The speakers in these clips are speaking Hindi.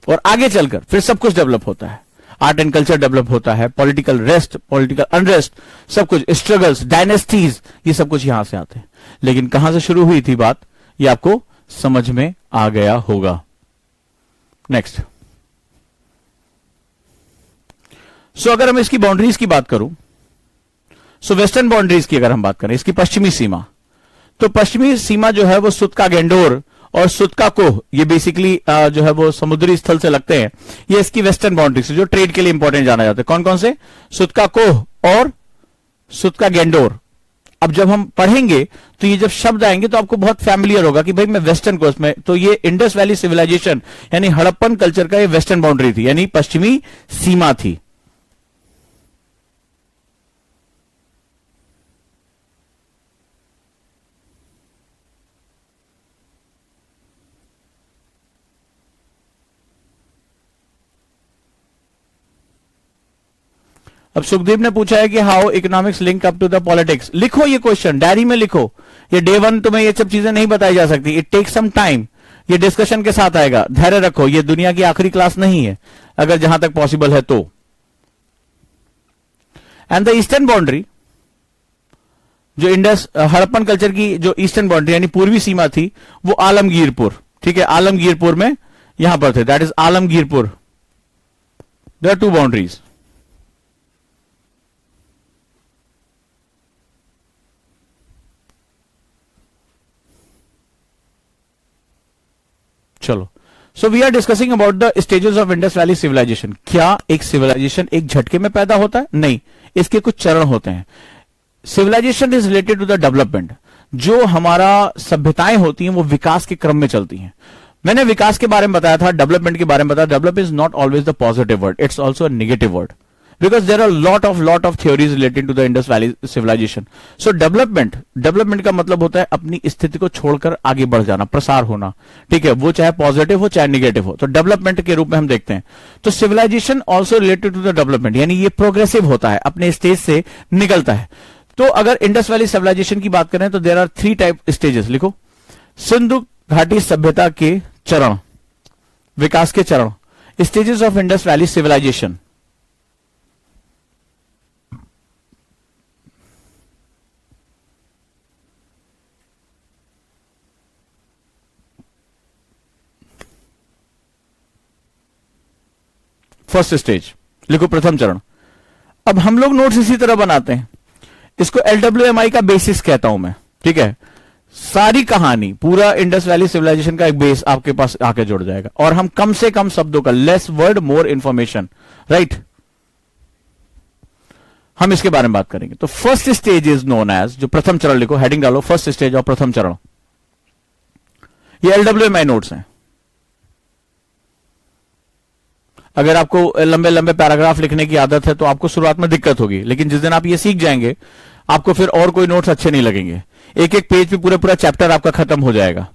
और आगे चलकर फिर सब कुछ डेवलप होता है, आर्ट एंड कल्चर डेवलप होता है, पॉलिटिकल रेस्ट, पॉलिटिकल अनरेस्ट, सब कुछ, स्ट्रगल्स, डायनेस्टीज, ये सब कुछ यहां से आते हैं। लेकिन कहां से शुरू हुई थी बात, ये आपको समझ में आ गया होगा। नेक्स्ट, सो अगर हम इसकी बाउंड्रीज की बात करूं, सो वेस्टर्न बाउंड्रीज की अगर हम बात करें, इसकी पश्चिमी सीमा, तो पश्चिमी सीमा जो है वो सुतका गेंडोर और सुतका कोह, ये बेसिकली जो है वो समुद्री स्थल से लगते हैं, ये इसकी वेस्टर्न बाउंड्री से जो ट्रेड के लिए इंपॉर्टेंट जाना जाता है। कौन कौन से, सुतका कोह और सुतका गेंडोर। अब जब हम पढ़ेंगे तो ये जब शब्द आएंगे तो आपको बहुत फैमिलियर होगा कि भाई मैं वेस्टर्न कोस्ट में, तो ये इंडस वैली सिविलाइजेशन यानी हड़प्पन कल्चर का ये वेस्टर्न बाउंड्री थी, यानी पश्चिमी सीमा थी। अब सुखदीप ने पूछा है कि how economics link up to the politics. लिखो ये क्वेश्चन, डायरी में लिखो। ये डे वन तुम्हें ये सब चीजें नहीं बताई जा सकती, इट टेक सम टाइम, ये डिस्कशन के साथ आएगा, धैर्य रखो, ये दुनिया की आखिरी क्लास नहीं है, अगर जहां तक पॉसिबल है तो। एंड द ईस्टर्न बाउंड्री, जो इंडस हड़प्पन कल्चर की जो ईस्टर्न बाउंड्री यानी पूर्वी सीमा थी, वो आलमगीरपुर, ठीक है, आलमगीरपुर में यहां पर थे, that is Alamgirpur. There are two boundaries. चलो, so we are discussing about the stages of Indus valley civilization. क्या एक सिविलाइजेशन एक झटके में पैदा होता है? नहीं, इसके कुछ चरण होते हैं। Civilization is related to the development. जो हमारा सभ्यताएं होती हैं वो विकास के क्रम में चलती हैं। मैंने विकास के बारे में बताया था, डेवलपमेंट के बारे में बताया। Develop is not always the positive word, it's also a negative word, because there are lot of theories related to the Indus Valley civilization. So development का मतलब होता है अपनी स्थिति को छोड़कर आगे बढ़ जाना, प्रसार होना, ठीक है, वो चाहे पॉजिटिव हो चाहे निगेटिव हो, तो डेवलपमेंट के रूप में हम देखते हैं। तो civilization also related to the development, यानी ये प्रोग्रेसिव होता है, अपने स्टेज से निकलता है। तो अगर इंडस वैली सिविलाइजेशन की बात करें तो देयर आर 3 टाइप स्टेजेस, लिखो। सिंधु घाटी सभ्यता के चरण, विकास के चरण, stages of Indus valley civilization. First stage लिखो, प्रथम चरण। अब हम लोग नोट्स इसी तरह बनाते हैं, इसको LWMI का बेसिस कहता हूं मैं, ठीक है। सारी कहानी, पूरा इंडस वैली सिविलाइजेशन का एक बेस आपके पास आके जुड़ जाएगा, और हम कम से कम शब्दों का, less word more information, right, हम इसके बारे में बात करेंगे। तो first stage is known as, जो प्रथम चरण लिखो, हेडिंग डालो, फर्स्ट स्टेज और प्रथम चरण। ये LWMI नोट्स हैं। अगर आपको लंबे लंबे पैराग्राफ लिखने की आदत है तो आपको शुरुआत में दिक्कत होगी, लेकिन जिस दिन आप ये सीख जाएंगे आपको फिर और कोई नोट्स अच्छे नहीं लगेंगे। एक एक पेज पे पूरा पूरा चैप्टर आपका खत्म हो जाएगा।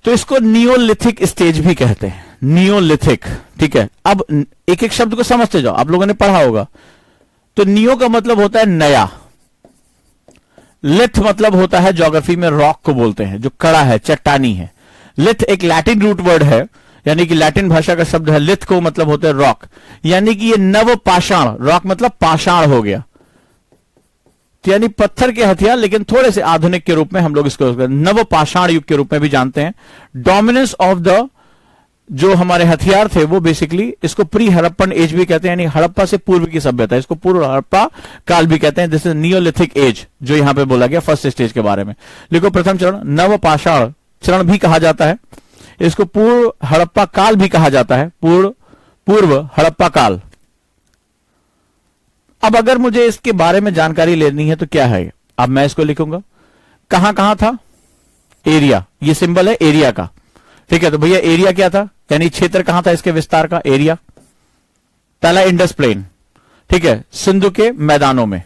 तो इसको नियोलिथिक स्टेज भी कहते हैं, नियोलिथिक, ठीक है। अब एक एक शब्द को समझते जाओ, आप लोगों ने पढ़ा होगा। तो नियो का मतलब होता है नया, लिथ मतलब होता है, ज्योग्राफी में रॉक को बोलते हैं, जो कड़ा है, चट्टानी है। लिथ एक लैटिन रूट वर्ड है, यानी कि लैटिन भाषा का शब्द है। लिथ को मतलब होता है रॉक, यानी कि ये नव पाषाण, रॉक मतलब पाषाण हो गया, तो यानी पत्थर के हथियार, लेकिन थोड़े से आधुनिक के रूप में हम लोग इसको नव पाषाण युग के रूप में भी जानते हैं। डोमिनेंस ऑफ द जो हमारे हथियार थे वो बेसिकली इसको प्री हड़प्पन एज भी कहते हैं, यानी हड़प्पा से पूर्व की सभ्यता, इसको पूर्व हड़प्पा काल भी कहते हैं। दिस इज नियोलिथिक एज, जो यहां पे बोला गया फर्स्ट स्टेज के बारे में। लिखो, प्रथम चरण नव पाषाण चरण भी कहा जाता है, इसको पूर्व हड़प्पा काल भी कहा जाता है, पूर्व हड़प्पा काल। अब अगर मुझे इसके बारे में जानकारी लेनी है तो क्या है, अब मैं इसको लिखूंगा, कहां कहां था, एरिया, ये सिंबल है एरिया का, ठीक है। तो भैया एरिया क्या था, यानी क्षेत्र कहां था इसके विस्तार का, एरिया। पहला इंडस प्लेन, ठीक है, सिंधु के मैदानों में,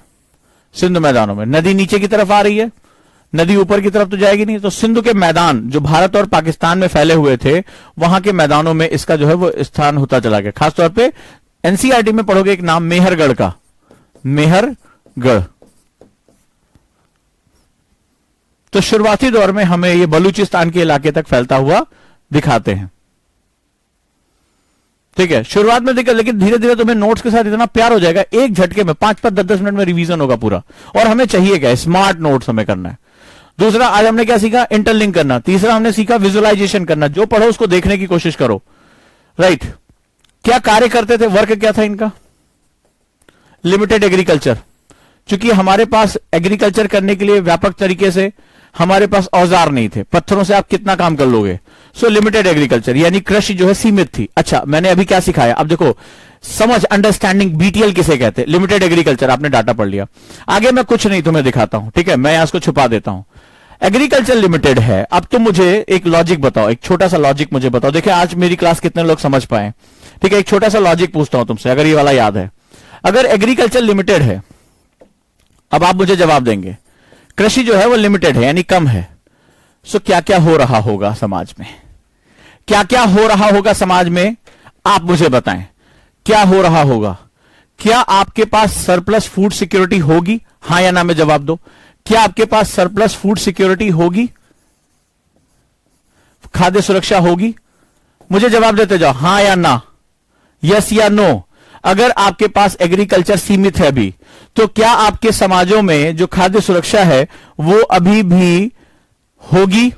सिंधु मैदानों में, नदी नीचे की तरफ आ रही है, नदी ऊपर की तरफ तो जाएगी नहीं, तो सिंधु के मैदान जो भारत और पाकिस्तान में फैले हुए थे, वहां के मैदानों में इसका जो है वो स्थान होता चला गया। खासतौर पे एनसीईआरटी में पढ़ोगे एक नाम मेहरगढ़ का, मेहरगढ़। तो शुरुआती दौर में हमें ये बलूचिस्तान के इलाके तक फैलता हुआ दिखाते हैं। ठीक है, शुरुआत में देखिए, लेकिन धीरे धीरे तुम्हें नोट्स के साथ इतना प्यार हो जाएगा, एक झटके में 5-5, 10-10 मिनट में रिवीजन होगा पूरा। और हमें चाहिए क्या? स्मार्ट नोट्स हमें करना है। दूसरा, आज हमने क्या सीखा? इंटरलिंक करना। तीसरा, हमने सीखा विजुअलाइजेशन करना। जो पढ़ो उसको देखने की कोशिश करो, राइट। क्या कार्य करते थे? वर्क क्या था इनका? Limited agriculture. चूंकि हमारे पास एग्रीकल्चर करने के लिए व्यापक तरीके से हमारे पास औजार नहीं थे, पत्थरों से आप कितना काम कर लोगे। सो लिमिटेड एग्रीकल्चर, यानी कृषि जो है सीमित थी। अच्छा, मैंने अभी क्या सिखाया? अब देखो, समझ, अंडरस्टैंडिंग, बीटीएल किसे कहते हैं? लिमिटेड एग्रीकल्चर, आपने डाटा पढ़ लिया। आगे मैं कुछ नहीं तुम्हें दिखाता हूं, ठीक है, मैं यहां इसको छुपा देता हूं। एग्रीकल्चर लिमिटेड है। अब तुम मुझे एक लॉजिक बताओ, एक छोटा सा लॉजिक मुझे बताओ। देखिए आज मेरी क्लास कितने लोग समझ पाए, ठीक है। एक छोटा सा लॉजिक पूछता हूं तुमसे, अगर ये वाला याद है। अगर एग्रीकल्चर लिमिटेड है, अब आप मुझे जवाब देंगे, कृषि जो है वो लिमिटेड है यानी कम है, सो क्या क्या हो रहा होगा समाज में? क्या क्या हो रहा होगा समाज में? आप मुझे बताएं, क्या हो रहा होगा? क्या आपके पास सरप्लस फूड सिक्योरिटी होगी? हां या ना में जवाब दो। क्या आपके पास सरप्लस फूड सिक्योरिटी होगी? खाद्य सुरक्षा होगी? मुझे जवाब देते जाओ, हां या ना, यस या नो। अगर आपके पास एग्रीकल्चर सीमित है अभी, तो क्या आपके समाजों में जो खाद्य सुरक्षा है वो अभी भी होगी?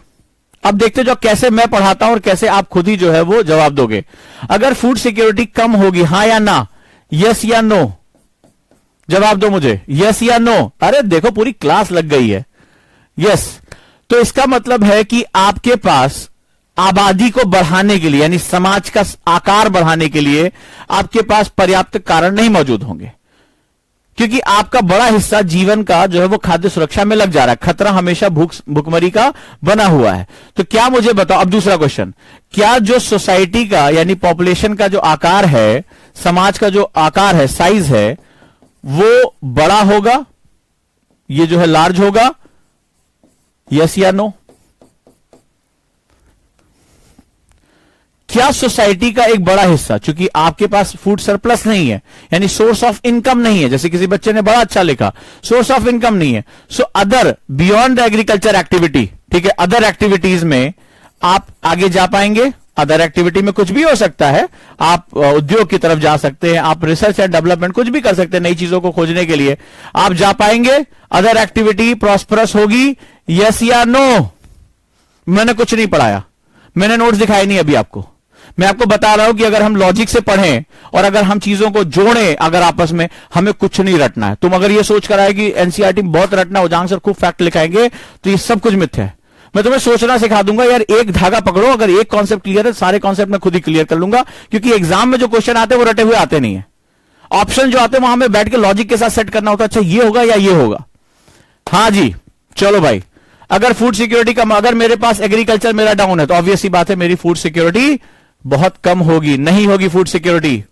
अब देखते जाओ कैसे मैं पढ़ाता हूं और कैसे आप खुद ही जो है वो जवाब दोगे। अगर फूड सिक्योरिटी कम होगी, हां या ना, यस या नो, जवाब दो मुझे, यस या नो। अरे देखो पूरी क्लास लग गई है, यस। तो इसका मतलब है कि आपके पास आबादी को बढ़ाने के लिए, यानी समाज का आकार बढ़ाने के लिए आपके पास पर्याप्त कारण नहीं मौजूद होंगे, क्योंकि आपका बड़ा हिस्सा जीवन का जो है वो खाद्य सुरक्षा में लग जा रहा है। खतरा हमेशा भूखमरी का बना हुआ है। तो क्या मुझे बताओ, अब दूसरा क्वेश्चन, क्या जो सोसाइटी का यानी पॉपुलेशन का जो आकार है, समाज का जो आकार है, साइज है, वो बड़ा होगा? ये जो है लार्ज होगा, यस या नो? क्या सोसाइटी का एक बड़ा हिस्सा, चूंकि आपके पास फूड सरप्लस नहीं है, यानी सोर्स ऑफ इनकम नहीं है, जैसे किसी बच्चे ने बड़ा अच्छा लिखा, सोर्स ऑफ इनकम नहीं है, so other beyond the agriculture activity, ठीक है, अदर एक्टिविटीज में आप आगे जा पाएंगे? अदर एक्टिविटी में कुछ भी हो सकता है, आप उद्योग की तरफ जा सकते हैं, आप रिसर्च एंड डेवलपमेंट कुछ भी कर सकते हैं, नई चीजों को खोजने के लिए आप जा पाएंगे? अदर एक्टिविटी प्रॉस्परस होगी, यस या नो? मैंने कुछ नहीं पढ़ाया, मैंने नोट्स दिखाए नहीं अभी आपको। मैं आपको बता रहा हूं कि अगर हम लॉजिक से पढ़ें और अगर हम चीजों को जोड़ें, अगर आपस में, हमें कुछ नहीं रटना है। तुम अगर ये सोच कर आए कि एनसीईआरटी में बहुत रटना, उजांग सर खूब फैक्ट लिखाएंगे, तो ये सब कुछ मिथ्या है। मैं तुम्हें सोचना सिखा दूंगा यार, एक धागा पकड़ो, अगर एक कॉन्सेप्ट क्लियर है, सारे कॉन्सेप्ट मैं खुद ही क्लियर कर लूंगा, क्योंकि एग्जाम में जो क्वेश्चन आते हैं वो रटे हुए आते नहीं है। ऑप्शन जो आते हैं वहां में बैठ के लॉजिक के साथ सेट करना होता है, अच्छा ये होगा या ये होगा। हाँ जी, चलो भाई, अगर फूड सिक्योरिटी कम, अगर मेरे पास एग्रीकल्चर मेरा डाउन है, तो ऑब्वियस सी बात है मेरी फूड सिक्योरिटी बहुत कम होगी, नहीं होगी फूड सिक्योरिटी।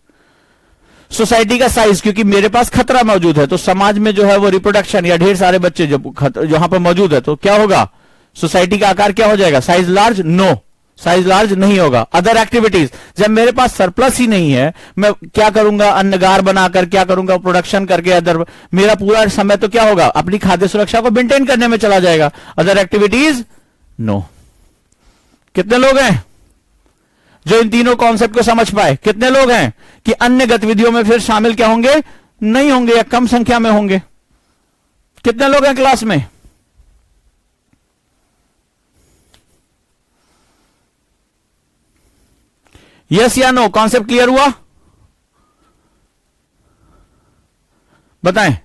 सोसाइटी का साइज, क्योंकि मेरे पास खतरा मौजूद है, तो समाज में जो है वो रिप्रोडक्शन या ढेर सारे बच्चे जब जहां पर मौजूद है, तो क्या होगा? सोसाइटी का आकार क्या हो जाएगा? Size large? No, size large नहीं होगा। अदर एक्टिविटीज, जब मेरे पास सरप्लस ही नहीं है, मैं क्या करूंगा? अन्नगार बनाकर क्या करूंगा? प्रोडक्शन करके अदर, मेरा पूरा समय तो क्या होगा? अपनी खाद्य सुरक्षा को मेंटेन करने में चला जाएगा। Other activities no. कितने लोग हैं जो इन तीनों कॉन्सेप्ट को समझ पाए? कितने लोग हैं कि अन्य गतिविधियों में फिर शामिल क्या होंगे? नहीं होंगे या कम संख्या में होंगे? कितने लोग हैं क्लास में? यस या नो? कॉन्सेप्ट क्लियर हुआ? बताएं,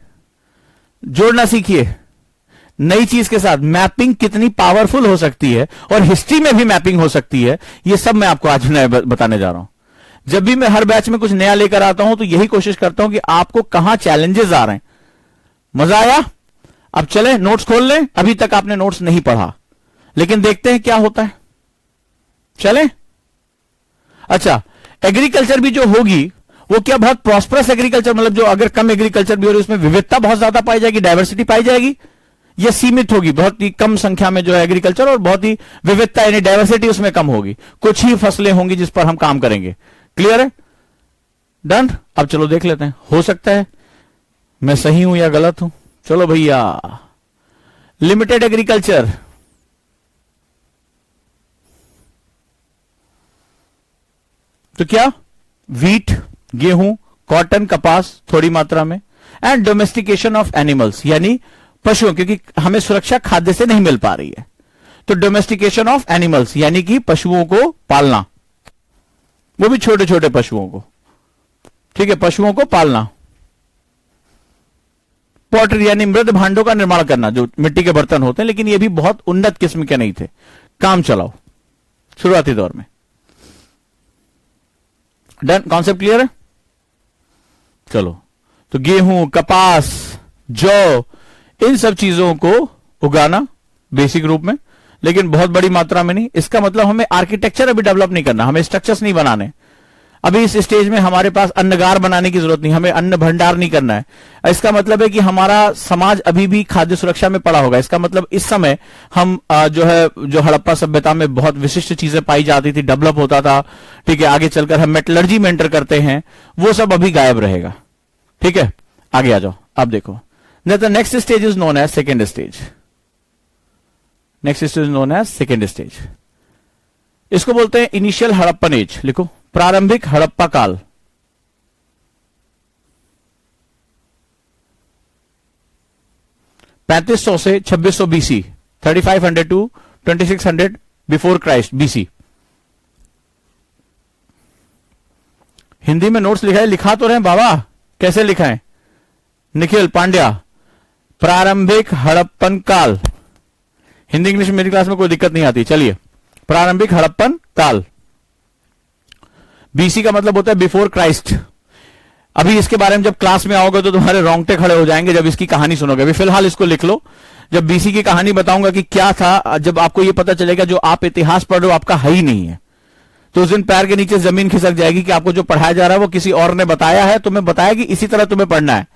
जोड़ना सीखिए नई चीज के साथ। मैपिंग कितनी पावरफुल हो सकती है और हिस्ट्री में भी मैपिंग हो सकती है, ये सब मैं आपको आज नया बताने जा रहा हूं। जब भी मैं हर बैच में कुछ नया लेकर आता हूं तो यही कोशिश करता हूं कि आपको कहां चैलेंजेस आ रहे हैं। मजा आया? अब चले नोट्स खोल लें। अभी तक आपने नोट्स नहीं पढ़ा, लेकिन देखते हैं क्या होता है। चले? अच्छा, एग्रीकल्चर भी जो होगी वो क्या बहुत प्रॉस्परस एग्रीकल्चर, मतलब जो अगर कम एग्रीकल्चर भी हो रही है उसमें विविधता बहुत ज्यादा पाई जाएगी, डायवर्सिटी पाई जाएगी, ये सीमित होगी, बहुत ही कम संख्या में जो है एग्रीकल्चर, और बहुत ही विविधता यानी डाइवर्सिटी उसमें कम होगी, कुछ ही फसलें होंगी जिस पर हम काम करेंगे। क्लियर है? डन? अब चलो देख लेते हैं, हो सकता है मैं सही हूं या गलत हूं। चलो भैया, लिमिटेड एग्रीकल्चर, तो क्या व्हीट गेहूं, कॉटन कपास थोड़ी मात्रा में, एंड डोमेस्टिकेशन ऑफ एनिमल्स यानी पशुओं, क्योंकि हमें सुरक्षा खाद्य से नहीं मिल पा रही है, तो डोमेस्टिकेशन ऑफ एनिमल्स यानी कि पशुओं को पालना, वो भी छोटे छोटे पशुओं को, ठीक है, पशुओं को पालना। पॉटरी यानी मृद भांडों का निर्माण करना, जो मिट्टी के बर्तन होते हैं, लेकिन ये भी बहुत उन्नत किस्म के नहीं थे, काम चलाओ शुरुआती दौर में। डन, कॉन्सेप्ट क्लियर है? चलो, तो गेहूं, कपास, जौ, इन सब चीजों को उगाना बेसिक रूप में, लेकिन बहुत बड़ी मात्रा में नहीं। इसका मतलब हमें आर्किटेक्चर अभी डेवलप नहीं करना, हमें स्ट्रक्चर्स नहीं बनाने। अभी इस स्टेज में हमारे पास अन्नगार बनाने की जरूरत नहीं, हमें अन्न भंडार नहीं करना है। इसका मतलब है कि हमारा समाज अभी भी खाद्य सुरक्षा में पड़ा होगा। इसका मतलब इस समय हम जो हड़प्पा सभ्यता में बहुत विशिष्ट चीजें पाई जाती थी, डेवलप होता था, ठीक है, आगे चलकर हम मेटलर्जी में एंटर करते हैं, वो सब अभी गायब रहेगा। ठीक है, आगे आ जाओ। अब देखो, the next stage is known as second stage. Next stage is known as second stage. इसको बोलते हैं इनिशियल हड़प्पन एज। लिखो, प्रारंभिक हड़प्पा काल। (3500 से 2600 BC), 3500 to 2600 before Christ BC. Hindi में नोट्स लिखा है, लिखा तो रहे बाबा, कैसे लिखा है? निखिल पांड्या, प्रारंभिक हड़प्पन काल। हिंदी इंग्लिश मेरी क्लास में कोई दिक्कत नहीं आती। चलिए, प्रारंभिक हड़प्पन काल। बीसी का मतलब होता है बिफोर क्राइस्ट। अभी इसके बारे में जब क्लास में आओगे तो तुम्हारे रोंगटे खड़े हो जाएंगे जब इसकी कहानी सुनोगे। अभी फिलहाल इसको लिख लो, जब बीसी की कहानी बताऊंगा कि क्या था, जब आपको यह पता चलेगा जो आप इतिहास पढ़ रहे हो आपका है ही नहीं है, तो उस दिन पैर के नीचे जमीन खिसक जाएगी कि आपको जो पढ़ाया जा रहा है वो किसी और ने बताया है, तुम्हें बताया कि इसी तरह तुम्हें पढ़ना है।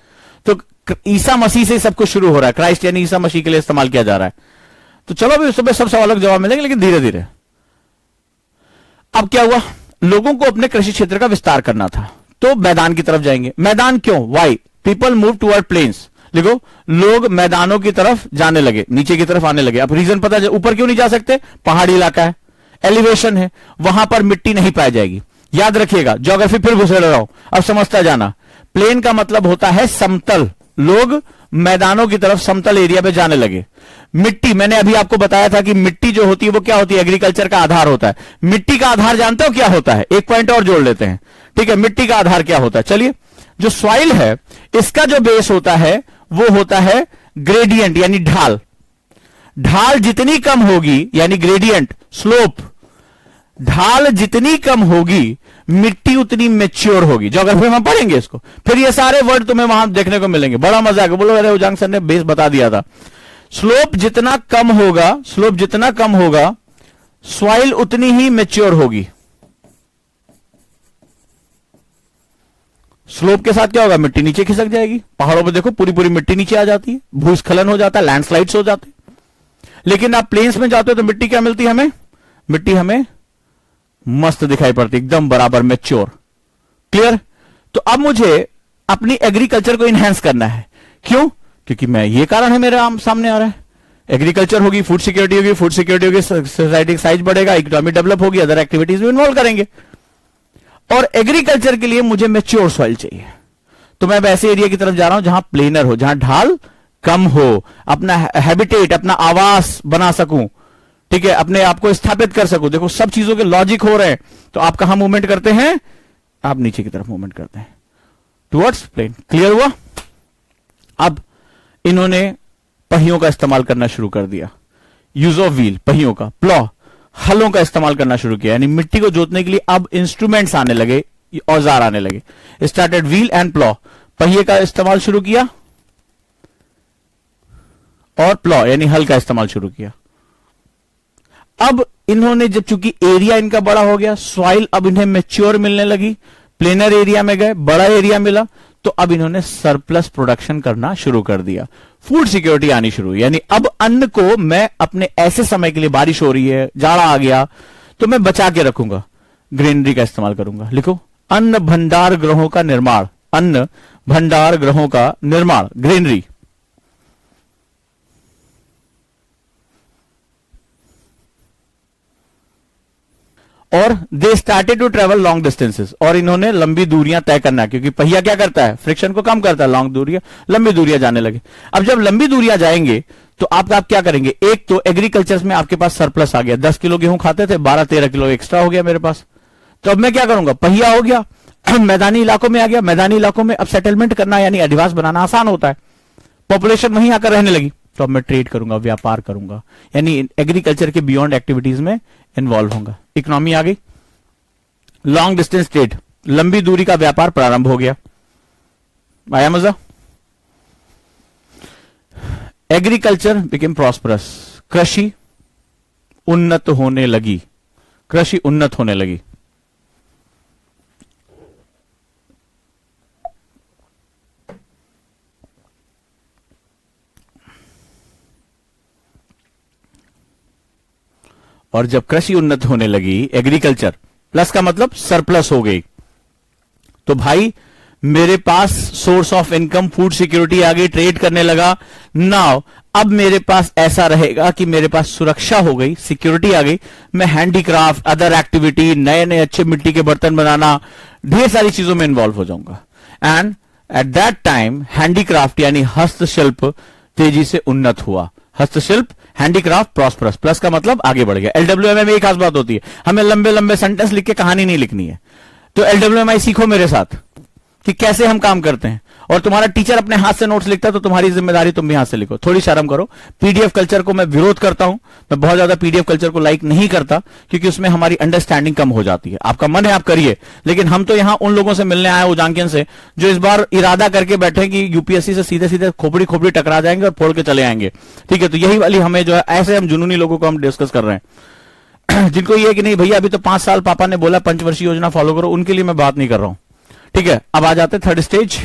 तो ईसा मसीह से सब कुछ शुरू हो रहा है, क्राइस्ट यानी ईसा मसीह के लिए इस्तेमाल किया जा रहा है। तो चलो अभी सुबह सब सवालों के जवाब मिलेंगे, लेकिन धीरे धीरे। अब क्या हुआ, लोगों को अपने कृषि क्षेत्र का विस्तार करना था, तो मैदान की तरफ जाएंगे। मैदान क्यों? Why people move toward plains. लिखो, लोग मैदानों की तरफ जाने लगे, नीचे की तरफ आने लगे। अब रीजन पता है, ऊपर क्यों नहीं जा सकते? पहाड़ी इलाका है, एलिवेशन है, वहां पर मिट्टी नहीं पाई जाएगी। याद रखिएगा, ज्योग्राफी फिर घुसे रहा हूं, अब समझता जाना। प्लेन का मतलब होता है समतल। लोग मैदानों की तरफ समतल एरिया पे जाने लगे। मिट्टी, मैंने अभी आपको बताया था कि मिट्टी जो होती है वो क्या होती है? एग्रीकल्चर का आधार होता है। मिट्टी का आधार जानते हो क्या होता है? एक पॉइंट और जोड़ लेते हैं, ठीक है। मिट्टी का आधार क्या होता है? चलिए, जो सॉइल है इसका जो बेस होता है वो होता है ग्रेडियंट यानी ढाल। ढाल जितनी कम होगी यानी ग्रेडियंट, स्लोप, ढाल जितनी कम होगी मिट्टी उतनी मेच्योर होगी। ज्योग्राफी में हम पढ़ेंगे इसको, फिर ये सारे वर्ड तुम्हें वहां देखने को मिलेंगे, बड़ा मजा आएगा। बोलो अरे उजांग सर ने बेस बता दिया था। स्लोप जितना कम होगा, स्लोप जितना कम होगा, सॉइल उतनी ही मेच्योर होगी। स्लोप के साथ क्या होगा? मिट्टी नीचे खिसक जाएगी। पहाड़ों पर देखो पूरी पूरी मिट्टी नीचे आ जाती है, भूस्खलन हो जाता है, लैंडस्लाइड्स हो जाते हैं। लेकिन आप प्लेन्स में जाते हो तो मिट्टी क्या मिलती है हमें? मिट्टी हमें मस्त दिखाई पड़ती, एकदम बराबर मेच्योर। क्लियर? तो अब मुझे अपनी एग्रीकल्चर को इनहेंस करना है। क्यों? क्योंकि मैं, ये कारण है मेरे सामने आ रहा है। एग्रीकल्चर होगी, फूड सिक्योरिटी होगी, फूड सिक्योरिटी होगी, सोसाइटी का साइज बढ़ेगा, इकोनॉमी डेवलप होगी, अदर एक्टिविटीज में इन्वॉल्व करेंगे। और एग्रीकल्चर के लिए मुझे मेच्योर सॉइल चाहिए, तो मैं वैसे एरिया की तरफ जा रहा हूं जहां प्लेनर हो, जहां ढाल कम हो, अपना हैबिटेट, अपना आवास बना सकूं, ठीक है, अपने आप को स्थापित कर सकूं। देखो सब चीजों के लॉजिक हो रहे हैं, तो आप कहां मूवमेंट करते हैं? आप नीचे की तरफ मूवमेंट करते हैं, टुवर्ड्स प्लेन। क्लियर हुआ? अब इन्होंने पहियों का इस्तेमाल करना शुरू कर दिया, यूज ऑफ व्हील, पहियों का, प्लॉ, हलों का इस्तेमाल करना शुरू किया, यानी मिट्टी को जोतने के लिए अब इंस्ट्रूमेंट्स आने लगे, औजार आने लगे। स्टार्टेड व्हील एंड प्लॉ, पहिए का इस्तेमाल शुरू किया और प्लॉ यानी हल का इस्तेमाल शुरू किया। अब इन्होंने, जब चूंकि एरिया इनका बड़ा हो गया, सॉइल अब इन्हें मैच्योर मिलने लगी, प्लेनर एरिया में गए, बड़ा एरिया मिला, तो अब इन्होंने सरप्लस प्रोडक्शन करना शुरू कर दिया, फूड सिक्योरिटी आनी शुरू। यानी अब अन्न को मैं अपने ऐसे समय के लिए, बारिश हो रही है, जाड़ा आ गया, तो मैं बचा के रखूंगा, ग्रेनरी का इस्तेमाल करूंगा। लिखो, अन्न भंडार गृहों का निर्माण, अन्न भंडार गृहों का निर्माण, ग्रेनरी। और they started to travel long distances, और इन्होंने लंबी दूरियां तय करना, क्योंकि पहिया क्या करता है, फ्रिक्शन को कम करता है, लॉन्ग दूरियां, लंबी दूरियां जाने लगे। अब जब लंबी दूरियां जाएंगे तो आप क्या करेंगे, एक तो एग्रीकल्चर में आपके पास सरप्लस आ गया, 10 किलो गेहूं खाते थे, 12-13 किलो एक्स्ट्रा हो गया मेरे पास, तो अब मैं क्या करूंगा, पहिया हो गया, मैदानी इलाकों में आ गया, मैदानी इलाकों में अब सेटलमेंट करना यानी अधिवास बनाना आसान होता है, पॉपुलेशन वहीं आकर रहने लगी, तो अब मैं ट्रेड करूंगा, व्यापार करूंगा, यानी एग्रीकल्चर के बियॉन्ड एक्टिविटीज में इन्वॉल्व होगा। इकोनॉमी आ गई, लॉन्ग डिस्टेंस ट्रेड, लंबी दूरी का व्यापार प्रारंभ हो गया। आया मजा? एग्रीकल्चर बिकेम प्रॉस्परस, कृषि उन्नत होने लगी, कृषि उन्नत होने लगी। और जब कृषि उन्नत होने लगी, एग्रीकल्चर प्लस का मतलब सरप्लस हो गई, तो भाई मेरे पास source of income, food security आ गई, ट्रेड करने लगा। नाउ अब मेरे पास ऐसा रहेगा कि मेरे पास सुरक्षा हो गई, सिक्योरिटी आ गई, मैं हैंडीक्राफ्ट, अदर एक्टिविटी, नए नए अच्छे मिट्टी के बर्तन बनाना, ढेर सारी चीजों में इन्वॉल्व हो जाऊंगा। And eight that time handicraft यानी हस्तशिल्प तेजी से उन्नत हुआ, हस्तशिल्प हैंडीक्राफ्ट प्रॉस्परस, प्लस का मतलब आगे बढ़ गया। एलडब्ल्यूएमआई में एक खास बात होती है, हमें लंबे लंबे सेंटेंस लिख के कहानी नहीं लिखनी है, तो एलडब्ल्यूएमआई सीखो मेरे साथ कि कैसे हम काम करते हैं, और तुम्हारा टीचर अपने हाथ से नोट्स लिखता है तो तुम्हारी जिम्मेदारी तुम भी हाथ से लिखो, थोड़ी शर्म करो। पीडीएफ कल्चर को मैं विरोध करता हूं, मैं बहुत ज्यादा पीडीएफ कल्चर को लाइक नहीं करता, क्योंकि उसमें हमारी अंडरस्टैंडिंग कम हो जाती है। आपका मन है आप करिए, लेकिन हम तो यहां उन लोगों से मिलने आए उजांकियन से जो इस बार इरादा करके बैठे कि यूपीएससी से सीधे सीधे खोपड़ी खोपड़ी टकरा जाएंगे और फोड़ के चले आएंगे, ठीक है। तो यही वाली हमें जो है, ऐसे हम जुनूनी लोगों को हम डिस्कस कर रहे हैं जिनको ये कि नहीं भैया अभी तो 5 साल पापा ने बोला पंचवर्षीय योजना फॉलो करो, उनके लिए मैं बात नहीं कर रहा हूं, ठीक है। अब आ जाते third stage,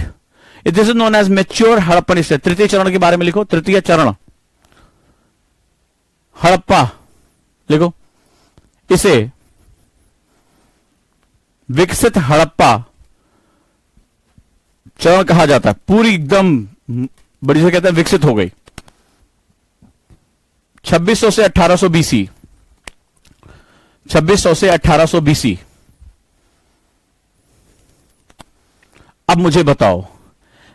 this is known as mature Harappan stage. तृतीय चरण के बारे में लिखो, तृतीय चरण हड़प्पा लिखो, इसे विकसित हड़प्पा चरण कहा जाता है। पूरी एकदम बड़ी से कहते हैं विकसित हो गई 2600 से 1800 बीसी, 2600 से 1800 बीसी। अब मुझे बताओ,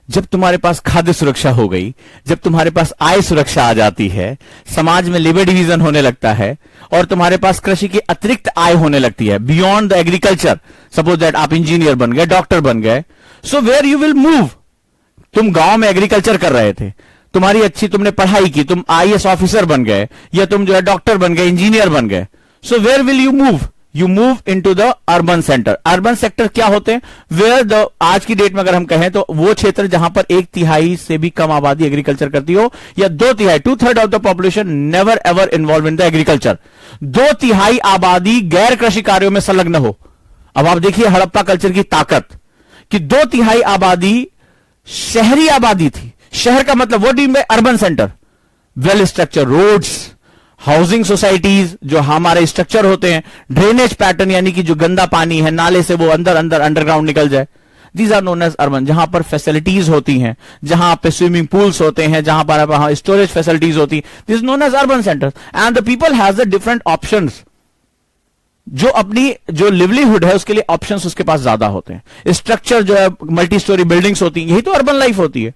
जब तुम्हारे पास खाद्य सुरक्षा हो गई, जब तुम्हारे पास आय सुरक्षा आ जाती है, समाज में लेबर डिवीजन होने लगता है, और तुम्हारे पास कृषि की अतिरिक्त आय होने लगती है beyond the agriculture, suppose that आप इंजीनियर बन गए, डॉक्टर बन गए, so where you will move. तुम गांव में एग्रीकल्चर कर रहे थे, तुम्हारी अच्छी तुमने पढ़ाई की, तुम आईएएस ऑफिसर बन गए, या तुम जो है डॉक्टर बन गए, इंजीनियर बन गए, so where will you move, you move into the urban centre. Urban sector क्या होते हैं, वेयर द, आज की डेट में अगर हम कहें तो वो क्षेत्र जहां पर 1/3 से भी कम आबादी एग्रीकल्चर करती हो, या 2/3, 2/3 of the population never ever involve in the agriculture, 2/3 आबादी गैर कृषि कार्यों में संलग्न हो। अब आप देखिए हड़प्पा कल्चर की ताकत कि 2/3 आबादी शहरी आबादी थी। शहर का मतलब वो deem urban centre, well structure roads, housing societies जो हमारे स्ट्रक्चर होते हैं, ड्रेनेज पैटर्न यानी कि जो गंदा पानी है नाले से वो अंदर अंदर अंडरग्राउंड निकल जाए, these are known as urban. जहां पर फैसिलिटीज होती हैं, जहां पे स्विमिंग पूल्स होते हैं, जहां पर स्टोरेज फैसिलिटीज होती है, this known as urban centres. And the people has the different options, जो अपनी जो लिवलीहुड है उसके लिए ऑप्शंस उसके पास ज्यादा होते हैं। स्ट्रक्चर जो है मल्टी स्टोरी बिल्डिंग्स होती हैं, यही तो अर्बन लाइफ होती है।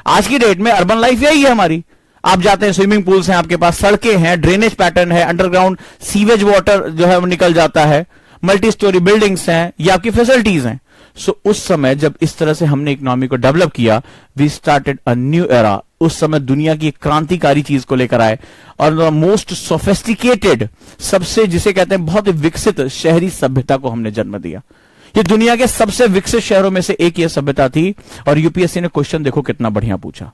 आज की डेट में अर्बन लाइफ यही है हमारी। आप जाते हैं, स्विमिंग पूल्स हैं आपके पास, सड़कें हैं, ड्रेनेज पैटर्न है, अंडरग्राउंड सीवेज वाटर जो है वो निकल जाता है, मल्टी स्टोरी बिल्डिंग्स हैं, ये आपकी फैसिलिटीज हैं। सो उस समय जब इस तरह से हमने इकोनॉमी को डेवलप किया, we started a new era. उस समय दुनिया की एक क्रांतिकारी चीज को लेकर आए, और मोस्ट सोफिस्टिकेटेड, सबसे जिसे कहते हैं बहुत ही विकसित शहरी सभ्यता को हमने जन्म दिया। ये दुनिया के सबसे विकसित शहरों में से एक ये सभ्यता थी, और यूपीएससी ने क्वेश्चन देखो कितना बढ़िया पूछा।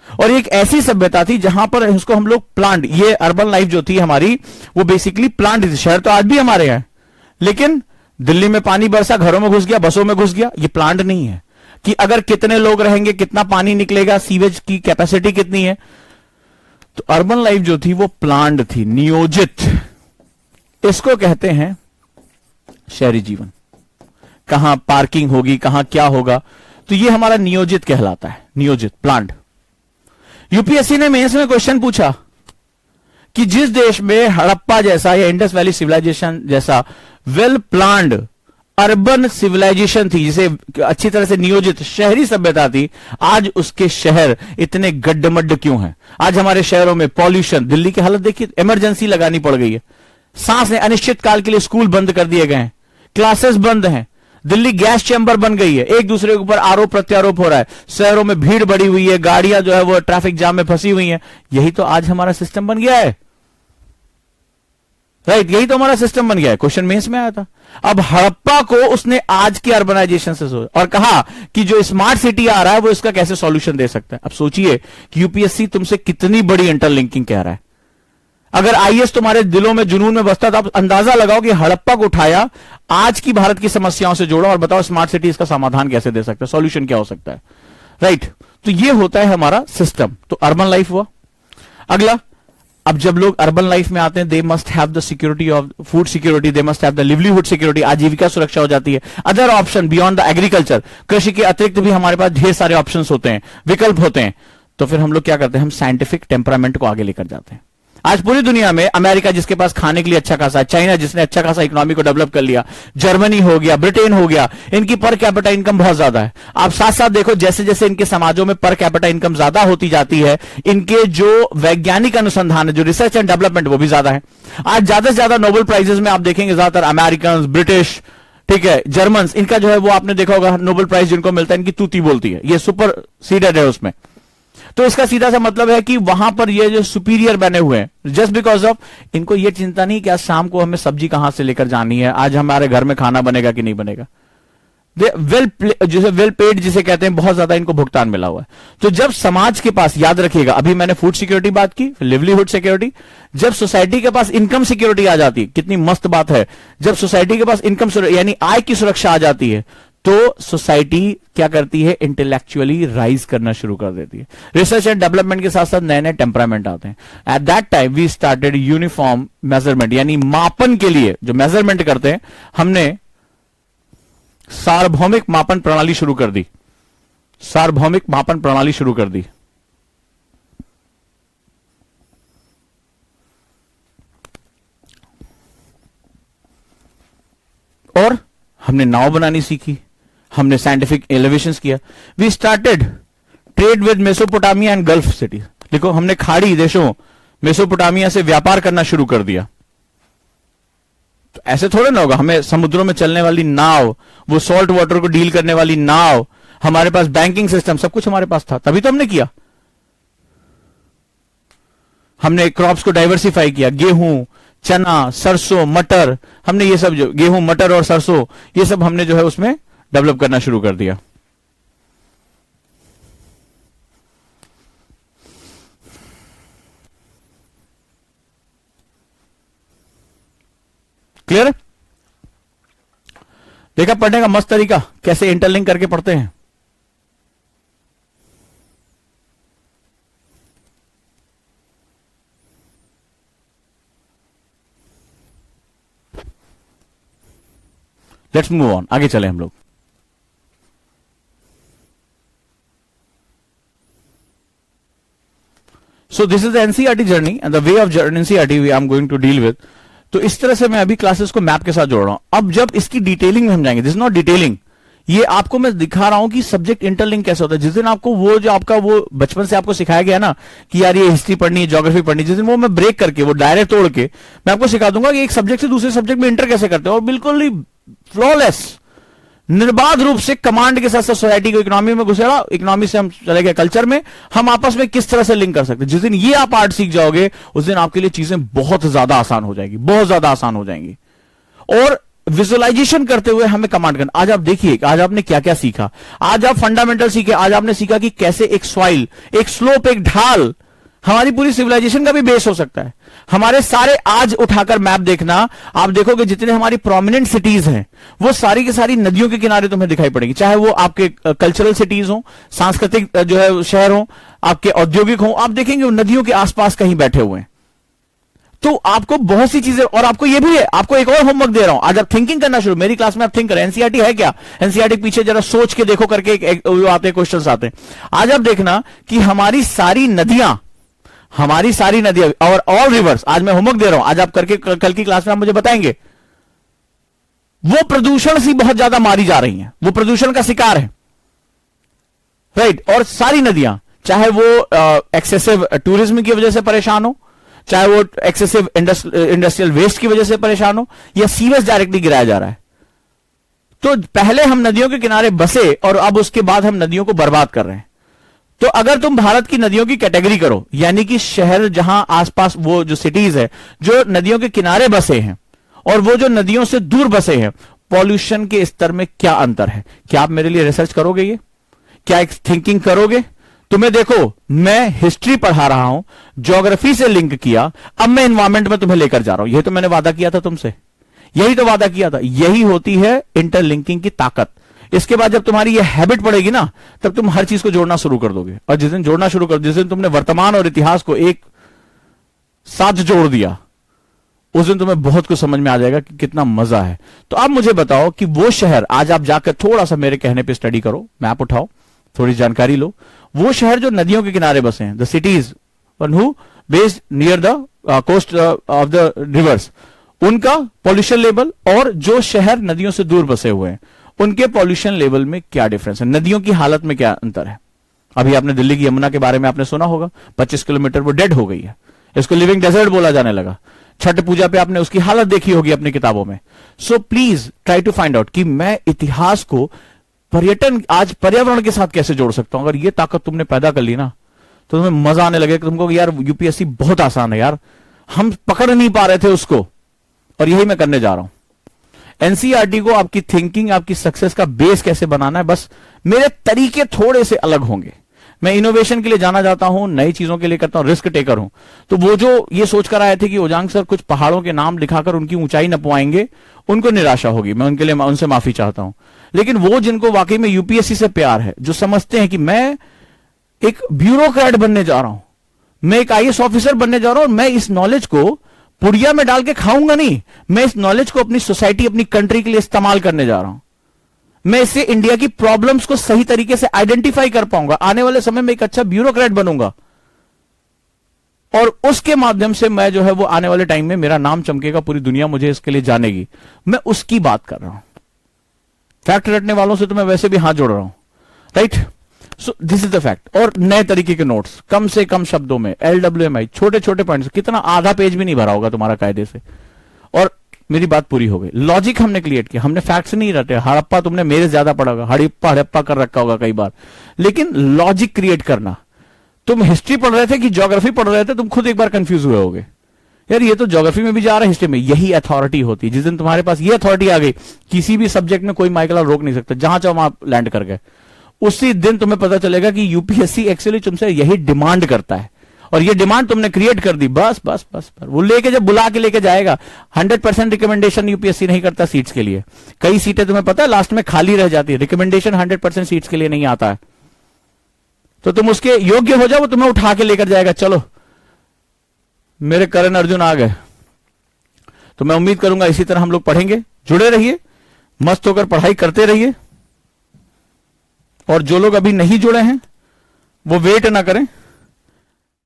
और एक ऐसी सभ्यता थी जहां पर इसको हम लोग प्लांट, ये अर्बन लाइफ जो थी हमारी वो बेसिकली प्लांट थी। शहर तो आज भी हमारे हैं, लेकिन दिल्ली में पानी बरसा, घरों में घुस गया, बसों में घुस गया, ये प्लांट नहीं है कि अगर कितने लोग रहेंगे कितना पानी निकलेगा, सीवेज की कैपेसिटी कितनी है। तो अर्बन लाइफ जो थी वो प्लांट थी, नियोजित। इसको कहते हैं शहरी जीवन। कहां पार्किंग होगी, कहां क्या होगा, तो ये हमारा नियोजित कहलाता है, नियोजित प्लांट। यूपीएससी ने मेंस में क्वेश्चन पूछा कि जिस देश में हड़प्पा जैसा या इंडस वैली सिविलाइजेशन जैसा वेल प्लान्ड अर्बन सिविलाइजेशन थी, जिसे अच्छी तरह से नियोजित शहरी सभ्यता थी, आज उसके शहर इतने गड्ढमड्ढ क्यों हैं? आज हमारे शहरों में पॉल्यूशन, दिल्ली की हालत देखिए, इमरजेंसी लगानी पड़ गई है, सांस है, अनिश्चित काल के लिए स्कूल बंद कर दिए गए हैं, क्लासेस बंद हैं, दिल्ली गैस चैंबर बन गई है, एक दूसरे के ऊपर आरोप प्रत्यारोप हो रहा है, शहरों में भीड़ बढ़ी हुई है, गाड़ियां जो है वो ट्रैफिक जाम में फंसी हुई हैं। यही तो आज हमारा सिस्टम बन गया है, राइट? यही तो हमारा सिस्टम बन गया है। क्वेश्चन मेंस में आया था। अब हड़प्पा को उसने आज के अर्बनाइजेशन से सोचा और कहा कि जो स्मार्ट सिटी आ रहा है वो इसका कैसे सॉल्यूशन दे सकता है। अब सोचिए कि यूपीएससी तुमसे कितनी बड़ी इंटरलिंकिंग कह रहा है। अगर आईएएस तुम्हारे दिलों में जुनून में बसता तो आप अंदाजा लगाओ कि हड़प्पा को उठाया, आज की भारत की समस्याओं से जोड़ा और बताओ स्मार्ट सिटी इसका समाधान कैसे दे सकता है, सॉल्यूशन क्या हो सकता है, राइट? तो ये होता है हमारा सिस्टम। तो अर्बन लाइफ हुआ। अगला, अब जब लोग अर्बन लाइफ में आते हैं, they must have the security of food security, they must have the livelihood security, आजीविका सुरक्षा हो जाती है। Other option beyond the agriculture, कृषि के अतिरिक्त भी हमारे पास ढेर सारे ऑप्शन होते हैं, विकल्प होते हैं। तो फिर हम लोग क्या करते हैं, हम साइंटिफिक टेम्परामेंट को आगे लेकर जाते हैं। आज पूरी दुनिया में अमेरिका जिसके पास खाने के लिए अच्छा खासा, चाइना जिसने अच्छा खासा इकोनॉमी को डेवलप कर लिया, जर्मनी हो गया, ब्रिटेन हो गया, इनकी पर कैपिटा इनकम बहुत ज्यादा है। आप साथ साथ देखो जैसे जैसे इनके समाजों में पर कैपिटा इनकम ज्यादा होती जाती है, इनके जो वैज्ञानिक अनुसंधान है, जो रिसर्च एंड डेवलपमेंट, वो भी ज्यादा है। आज ज्यादा से ज्यादा नोबेल प्राइजेस में आप देखेंगे ज्यादातर अमेरिकन, ब्रिटिश, ठीक है, जर्मन, इनका जो है वो आपने देखा होगा नोबेल प्राइज जिनको मिलता है, इनकी तूती बोलती है, ये सुपर सीडेड है उसमें। तो इसका सीधा सा मतलब है कि वहां पर ये जो सुपीरियर बने हुए हैं, जस्ट बिकॉज ऑफ, इनको ये चिंता नहीं कि आज शाम को हमें सब्जी कहां से लेकर जानी है, आज हमारे घर में खाना बनेगा कि नहीं बनेगा। वेल पेड जिसे कहते हैं, बहुत ज्यादा इनको भुगतान मिला हुआ है। तो जब समाज के पास, याद रखिएगा, अभी मैंने फूड सिक्योरिटी बात की, लिवलीहुड सिक्योरिटी, जब सोसाइटी के पास इनकम सिक्योरिटी आ जाती है, कितनी मस्त बात है, जब सोसाइटी के पास इनकम यानी आय की सुरक्षा आ जाती है, तो सोसाइटी क्या करती है, इंटेलेक्चुअली राइज करना शुरू कर देती है। रिसर्च एंड डेवलपमेंट के साथ साथ नए नए टेम्परामेंट आते हैं। At that time we started uniform measurement, यानी मापन के लिए जो मेजरमेंट करते हैं, हमने सार्वभौमिक मापन प्रणाली शुरू कर दी। सार्वभौमिक मापन प्रणाली शुरू कर दी। और हमने नाव बनानी सीखी, हमने साइंटिफिक एलिवेशंस किया। We started trade with Mesopotamia and gulf cities. देखो, हमने खाड़ी देशों मेसोपोटामिया से व्यापार करना शुरू कर दिया। तो ऐसे थोड़े ना होगा, हमें समुद्रों में चलने वाली नाव, वो सॉल्ट वाटर को डील करने वाली नाव, हमारे पास बैंकिंग सिस्टम, सब कुछ हमारे पास था, तभी तो हमने किया। हमने क्रॉप्स को डाइवर्सिफाई किया, गेहूं, चना, सरसों, मटर, हमने ये सब जो गेहूं, मटर और सरसों, ये सब हमने जो है उसमें डेवलप करना शुरू कर दिया। क्लियर? देखा पढ़ने का मस्त तरीका, कैसे इंटरलिंक करके पढ़ते हैं। लेट्स मूव ऑन, आगे चले हम लोग। So this is the NCERT journey and the way of NCERT I am going to deal with. तो इस तरह से मैं अभी क्लासेस को मैप के साथ जोड़ रहा हूं। अब जब इसकी डिटेलिंग में हम जाएंगे, दिस इज नॉट डिटेलिंग, ये आपको मैं दिखा रहा हूं कि सब्जेक्ट इंटरलिंक कैसे होता है। जिस दिन आपको वो जो आपका वो बचपन से आपको सिखाया गया ना कि यार ये हिस्ट्री पढ़नी है, ज्योग्राफी पढ़नी है, जिस दिन वो मैं ब्रेक करके, वो दायरे तोड़ के मैं आपको सिखा दूंगा कि एक सब्जेक्ट से दूसरे सब्जेक्ट में इंटर कैसे करते हैं, और बिल्कुल ही फ्लॉलेस, निर्बाध रूप से कमांड के साथ सोसाइटी को इकोनॉमी में घुसेड़ा, इकोनॉमी से हम चले गए कल्चर में, हम आपस में किस तरह से लिंक कर सकते हैं। जिस दिन ये आप आर्ट सीख जाओगे, उस दिन आपके लिए चीजें बहुत ज्यादा आसान हो जाएगी, बहुत ज्यादा आसान हो जाएंगी। और विजुअलाइजेशन करते हुए हमें कमांड करना। आज आप देखिए, आज आपने क्या क्या सीखा। आज आप फंडामेंटल सीखे, आज आपने सीखा कि कैसे एक सॉइल, एक स्लोप, एक ढाल हमारी पूरी सिविलाइजेशन का भी बेस हो सकता है। हमारे सारे, आज उठाकर मैप देखना, आप देखोगे जितने हमारी प्रोमिनेंट सिटीज हैं, वो सारी की सारी नदियों के किनारे तुम्हें दिखाई पड़ेगी। चाहे वो आपके कल्चरल सिटीज हो, सांस्कृतिक जो है शहर हो, आपके औद्योगिक हो, आप देखेंगे वो नदियों के आसपास कहीं बैठे हुए हैं। तो आपको बहुत सी चीजें, और आपको ये भी है, आपको एक और होमवर्क दे रहा हूं। आज आप थिंकिंग करना शुरू, मेरी क्लास में आप थिंक करें। एनसीईआरटी है क्या? एनसीईआरटी पीछे जरा सोच के देखो करके आते क्वेश्चंस आते हैं। आज आप देखना कि हमारी सारी नदियां हमारी सारी नदियां और ऑल रिवर्स, आज मैं होमवर्क दे रहा हूं, आज आप करके कल की क्लास में आप मुझे बताएंगे, वो प्रदूषण से बहुत ज्यादा मारी जा रही हैं, वो प्रदूषण का शिकार है, राइट। और सारी नदियां, चाहे वो एक्सेसिव टूरिज्म की वजह से परेशान हो, चाहे वो एक्सेसिव इंडस्ट्रियल वेस्ट की वजह से परेशान हो, या सीवेज डायरेक्टली गिराया जा रहा है। तो पहले हम नदियों के किनारे बसे और अब उसके बाद हम नदियों को बर्बाद कर रहे हैं। तो अगर तुम भारत की नदियों की कैटेगरी करो, यानी कि शहर जहां आसपास वो जो सिटीज है जो नदियों के किनारे बसे हैं और वो जो नदियों से दूर बसे हैं, पॉल्यूशन के स्तर में क्या अंतर है, क्या आप मेरे लिए रिसर्च करोगे? ये क्या एक थिंकिंग करोगे? तुम्हें देखो, मैं हिस्ट्री पढ़ा रहा हूं, ज्योग्राफी से लिंक किया, अब मैं एनवायरमेंट में तुम्हें लेकर जा रहा हूं। यही तो मैंने वादा किया था तुमसे, यही तो वादा किया था। यही होती है इंटरलिंकिंग की ताकत। इसके बाद जब तुम्हारी ये हैबिट पड़ेगी ना, तब तुम हर चीज को जोड़ना शुरू कर दोगे। और जिस दिन जोड़ना शुरू कर, जिस दिन तुमने वर्तमान और इतिहास को एक साथ जोड़ दिया, उस दिन तुम्हें बहुत कुछ समझ में आ जाएगा कि कितना मजा है। तो अब मुझे बताओ कि वो शहर, आज आप जाकर थोड़ा सा मेरे कहने पे स्टडी करो, मैप उठाओ, थोड़ी जानकारी लो, वो शहर जो नदियों के किनारे बसे हैं, the cities who based near the coast of the rivers, उनका पॉल्यूशन लेवल और जो शहर नदियों से दूर बसे हुए हैं उनके पॉल्यूशन लेवल में क्या डिफरेंस है, नदियों की हालत में क्या अंतर है। अभी आपने दिल्ली की यमुना के बारे में आपने सुना होगा, 25 किलोमीटर वो डेड हो गई है, इसको लिविंग डेजर्ट बोला जाने लगा। छठ पूजा पे आपने उसकी हालत देखी होगी अपनी किताबों में। So please try to find out कि मैं इतिहास को पर्यटन, आज पर्यावरण के साथ कैसे जोड़ सकता हूं। अगर ये ताकत तुमने पैदा कर ली ना, तो तुम्हें मजा आने लगेगा, तुमको यार यूपीएससी बहुत आसान है यार, हम पकड़ नहीं पा रहे थे उसको, और यही मैं करने जा रहा हूं। एनसीईआरटी को आपकी थिंकिंग, आपकी सक्सेस का बेस कैसे बनाना है, बस मेरे तरीके थोड़े से अलग होंगे। मैं इनोवेशन के लिए जाना जाता हूं, नई चीजों के लिए करता हूं, रिस्क टेकर हूं। तो वो जो ये सोचकर आए थे कि ओजांग सर कुछ पहाड़ों के नाम लिखाकर उनकी ऊंचाई न पाएंगे, उनको निराशा होगी, मैं उनके लिए उनसे माफी चाहता हूं। लेकिन वो जिनको वाकई में यूपीएससी से प्यार है, जो समझते हैं कि मैं एक ब्यूरोक्रेट बनने जा रहा हूं, मैं एक आईएएस ऑफिसर बनने जा रहा हूं, और मैं इस नॉलेज को पुड़िया में डाल के खाऊंगा नहीं, मैं इस नॉलेज को अपनी सोसाइटी, अपनी कंट्री के लिए इस्तेमाल करने जा रहा हूं। मैं इससे इंडिया की प्रॉब्लम्स को सही तरीके से आइडेंटिफाई कर पाऊंगा, आने वाले समय में एक अच्छा ब्यूरोक्रेट बनूंगा, और उसके माध्यम से मैं जो है वो आने वाले टाइम में मेरा नाम चमकेगा, पूरी दुनिया मुझे इसके लिए जानेगी। मैं उसकी बात कर रहा हूं। फैक्ट रटने वालों से तो मैं वैसे भी हाथ जोड़ रहा हूं, right. So this is the fact. और नए तरीके के नोट्स, कम से कम शब्दों में, LWMI, छोटे छोटे पॉइंट्स, कितना आधा पेज भी नहीं भरा होगा तुम्हारा कायदे से, और मेरी बात पूरी हो गई। लॉजिक हमने क्रिएट किया, हमने फैक्ट्स नहीं रटे। हड़प्पा तुमने मेरे ज्यादा पढ़ा होगा, हड़प्पा हड़प्पा कर रखा होगा कई बार, लेकिन लॉजिक क्रिएट करना, तुम हिस्ट्री पढ़ रहे थे कि ज्योग्राफी पढ़ रहे थे, तुम खुद एक बार कंफ्यूज हुए होगे, यार ये तो ज्योग्राफी में भी जा रहा है, हिस्ट्री में। यही अथॉरिटी होती है। जिस दिन तुम्हारे पास ये अथॉरिटी आ गई, किसी भी सब्जेक्ट में कोई माइकल रोक नहीं सकता, जहां चाहो वहां लैंड कर गए, उसी दिन तुम्हें पता चलेगा कि यूपीएससी एक्चुअली तुमसे यही डिमांड करता है, और ये डिमांड तुमने क्रिएट कर दी, बस बस बस, वो लेके जब बुला के लेके जाएगा। 100% रिकमेंडेशन यूपीएससी नहीं करता सीट्स के लिए। कई सीटें तुम्हें पता है लास्ट में खाली रह जाती है, रिकमेंडेशन 100% सीट्स के लिए नहीं आता है। तो तुम उसके योग्य हो जाओ, वो तुम्हें उठा के लेकर जाएगा, चलो मेरे करण अर्जुन आ गए। तो मैं उम्मीद करूंगा इसी तरह हम लोग पढ़ेंगे, जुड़े रहिए, मस्त होकर पढ़ाई करते रहिए, और जो लोग अभी नहीं जुड़े हैं वो वेट ना करें,